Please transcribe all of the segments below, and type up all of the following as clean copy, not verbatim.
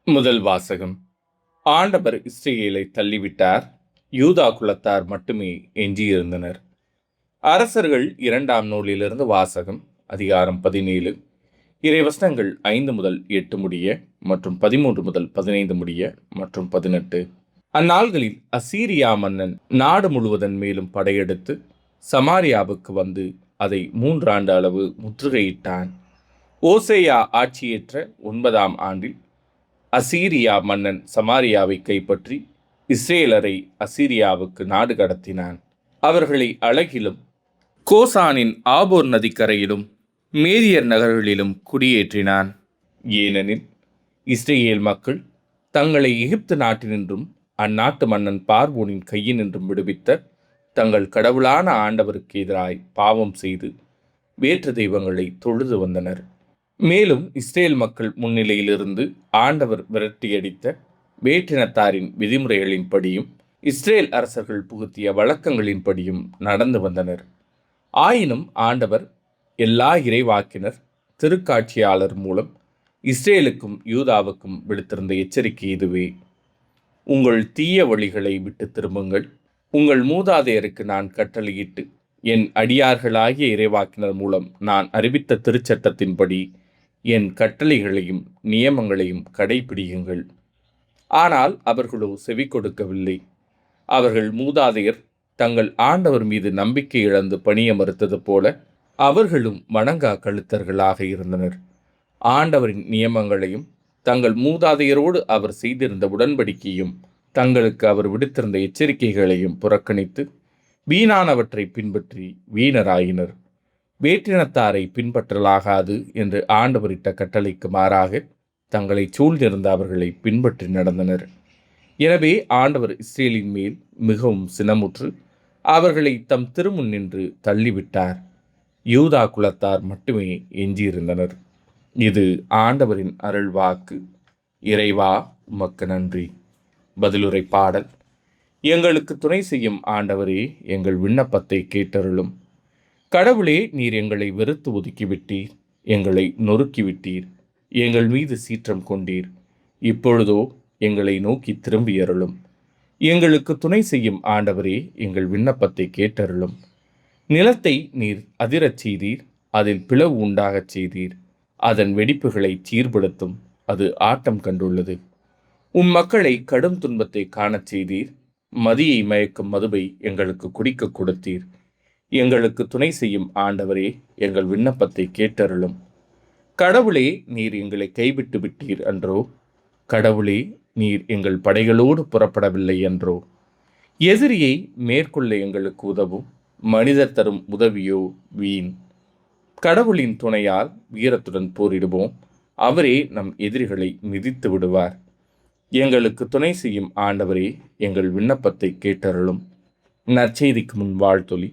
முதல் வாசகம். ஆண்டவர் இஸ்ரவேலை தள்ளிவிட்டார், யூதா குலத்தார் மட்டுமே எஞ்சியிருந்தனர். அரசர்கள் 2ஆம் நூலிலிருந்து வாசகம். அதிகாரம் 17, இறைவசனங்கள் 5 முதல் 8 முடிய மற்றும் 13 முதல் 15 முடிய மற்றும் 18. அந்நாள்களில் அசீரியா மன்னன் நாடு முழுவதன் மேலும் படையெடுத்து சமாரியாவுக்கு வந்து அதை 3 ஆண்டு அளவு முற்றுகையிட்டான். ஓசேயா ஆட்சியேற்ற 9ஆம் ஆண்டில் அசீரியா மன்னன் சமாரியாவை கைப்பற்றி இஸ்ரேலரை அசீரியாவுக்கு நாடு கடத்தினான். அவர்களை அழகிலும் கோசானின் ஆபோர் நதிக்கரையிலும் மேதியர் நகர்களிலும் குடியேற்றினான். ஏனெனில் இஸ்ரேல் மக்கள் தங்களை எகிப்து நாட்டினின்றும் அந்நாட்டு மன்னன் பார்வோனின் கையினின்றும் விடுவித்த தங்கள் கடவுளான ஆண்டவருக்கு எதிராய் பாவம் செய்து வேற்று தெய்வங்களை தொழுது வந்தனர். மேலும் இஸ்ரேல் மக்கள் முன்னிலையிலிருந்து ஆண்டவர் விரட்டியடித்த வேற்றினத்தாரின் விதிமுறைகளின்படியும் இஸ்ரேல் அரசர்கள் புகுத்திய வழக்கங்களின்படியும் நடந்து வந்தனர். ஆயினும் ஆண்டவர் எல்லா இறைவாக்கினர் திருக்காட்சியாளர் மூலம் இஸ்ரேலுக்கும் யூதாவுக்கும் விடுத்திருந்த எச்சரிக்கை இதுவே: உங்கள் தீய வழிகளை விட்டு திரும்புங்கள். உங்கள் மூதாதையருக்கு நான் கட்டளையிட்டு என் அடியார்களாகிய இறைவாக்கினர் மூலம் நான் அறிவித்த திருச்சட்டத்தின்படி என் கட்டளைகளையும் நியமங்களையும் கடைபிடியுங்கள். ஆனால் அவர்களோ செவி கொடுக்கவில்லை. அவர்கள் மூதாதையர் தங்கள் ஆண்டவர் மீது நம்பிக்கை இழந்து பணிய மறுத்தது போல அவர்களும் வணங்கா கழுத்தர்களாக இருந்தனர். ஆண்டவரின் நியமங்களையும் தங்கள் மூதாதையரோடு அவர் செய்திருந்த உடன்படிக்கையும் தங்களுக்கு அவர் விடுத்திருந்த எச்சரிக்கைகளையும் புறக்கணித்து வீணானவற்றை பின்பற்றி வீணராயினர். வேற்றினத்தாரை பின்பற்றலாகாது என்று ஆண்டவரிட்ட கட்டளைக்கு மாறாக தங்களை சூழ்ந்திருந்த அவர்களை பின்பற்றி நடந்தனர். எனவே ஆண்டவர் இஸ்ரேலின் மேல் மிகவும் சினமுற்று அவர்களை தம் திருமுன் நின்று தள்ளிவிட்டார். யூதா குலத்தார் மட்டுமே எஞ்சியிருந்தனர். இது ஆண்டவரின் அருள்வாக்கு. இறைவா, உமக்கு நன்றி. பதிலுரை பாடல். எங்களுக்கு துணை செய்யும் ஆண்டவரே, எங்கள் விண்ணப்பத்தை கேட்டருளும். கடவுளே, நீர் எங்களை வெறுத்து ஒதுக்கிவிட்டீர், எங்களை நொறுக்கிவிட்டீர், எங்கள் மீது சீற்றம் கொண்டீர். இப்பொழுதோ எங்களை நோக்கி திரும்பியருளும். எங்களுக்கு துணை செய்யும் ஆண்டவரே, எங்கள் விண்ணப்பத்தை கேட்டருளும். நிலத்தை நீர் அதிரச் செய்தீர், அதில் பிளவு உண்டாகச் செய்தீர். அதன் வெடிப்புகளை சீர்படுத்தும், அது ஆட்டம் கண்டுள்ளது. மக்களை கடும் துன்பத்தை காணச் செய்தீர். மதியை மயக்கும் மதுவை எங்களுக்கு குடிக்க கொடுத்தீர். எங்களுக்கு துணை செய்யும் ஆண்டவரே, எங்கள் விண்ணப்பத்தை கேட்டருளும். கடவுளே, நீர் எங்களை கைவிட்டு விட்டீர் அன்றோ? கடவுளே, நீர் எங்கள் படைகளோடு புறப்படவில்லை என்றோ? எதிரியை மேற்கொள்ள எங்களுக்கு உதவும். மனிதர் தரும் உதவியோ வீண். கடவுளின் துணையால் வீரத்துடன் போரிடுவோம். அவரே நம் எதிரிகளை மிதித்து விடுவார். எங்களுக்கு துணை செய்யும் ஆண்டவரே, எங்கள் விண்ணப்பத்தை கேட்டருளும். நற்செய்திக்கு முன் வாழ்த்தொலி.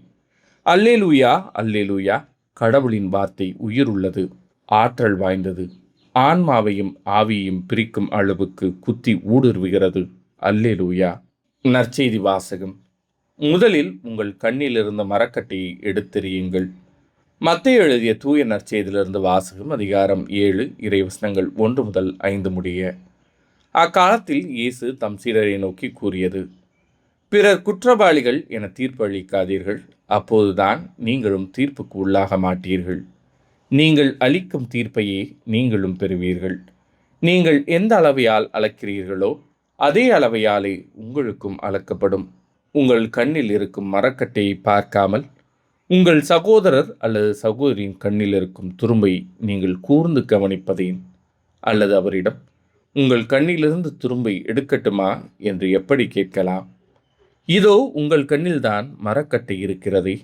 அல்லேலூயா, அல்லேலூயா. கடவுளின் வார்த்தை உயிர் உள்ளது, ஆற்றல் வாய்ந்தது, ஆன்மாவையும் ஆவியையும் பிரிக்கும் அளவுக்கு குத்தி ஊடுருவுகிறது. அல்லேலூயா. நற்செய்தி வாசகம். முதலில் உங்கள் கண்ணில் இருந்த மரக்கட்டையை எடுத்தெறியுங்கள். மத்தேயு எழுதிய தூய நற்செய்தியிலிருந்து வாசகம். அதிகாரம் 7, இறைவசனங்கள் 1 முதல் 5 முடிய. அக்காலத்தில் இயேசு தம் சீடரை நோக்கி கூறியது: பிறர் குற்றவாளிகள் என தீர்ப்பு அளிக்காதீர்கள், அப்போதுதான் நீங்களும் தீர்ப்புக்கு உள்ளாக மாட்டீர்கள். நீங்கள் அளிக்கும் தீர்ப்பையே நீங்களும் பெறுவீர்கள். நீங்கள் எந்த அளவையால் அளக்கிறீர்களோ அதே அளவையாலே உங்களுக்கும் அளக்கப்படும். உங்கள் கண்ணில் இருக்கும் மரக்கட்டையை பார்க்காமல் உங்கள் சகோதரர் அல்லது சகோதரியின் கண்ணில் இருக்கும் துரும்பை நீங்கள் கூர்ந்து கவனிப்பதேன்? அல்லது அவரிடம், உங்கள் கண்ணிலிருந்து துரும்பை எடுக்கட்டுமா என்று எப்படி கேட்கலாம்? இதோ உங்கள் கண்ணில்தான் மரக்கட்டை இருக்கிறதே.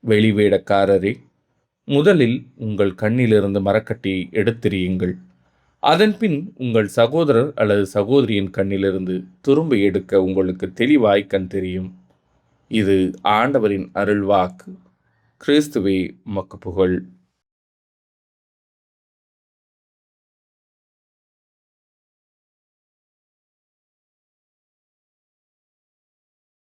வெளிவேடக்காரரே, முதலில் உங்கள் கண்ணிலிருந்து மரக்கட்டையை எடுத்தெறியுங்கள். அதன்பின் உங்கள் சகோதரர் அல்லது சகோதரியின் கண்ணிலிருந்து துரும்பை எடுக்க உங்களுக்கு தெளிவாய் கண் தெரியும். இது ஆண்டவரின் அருள்வாக்கு. கிறிஸ்துவே, உமக்கு புகழ்.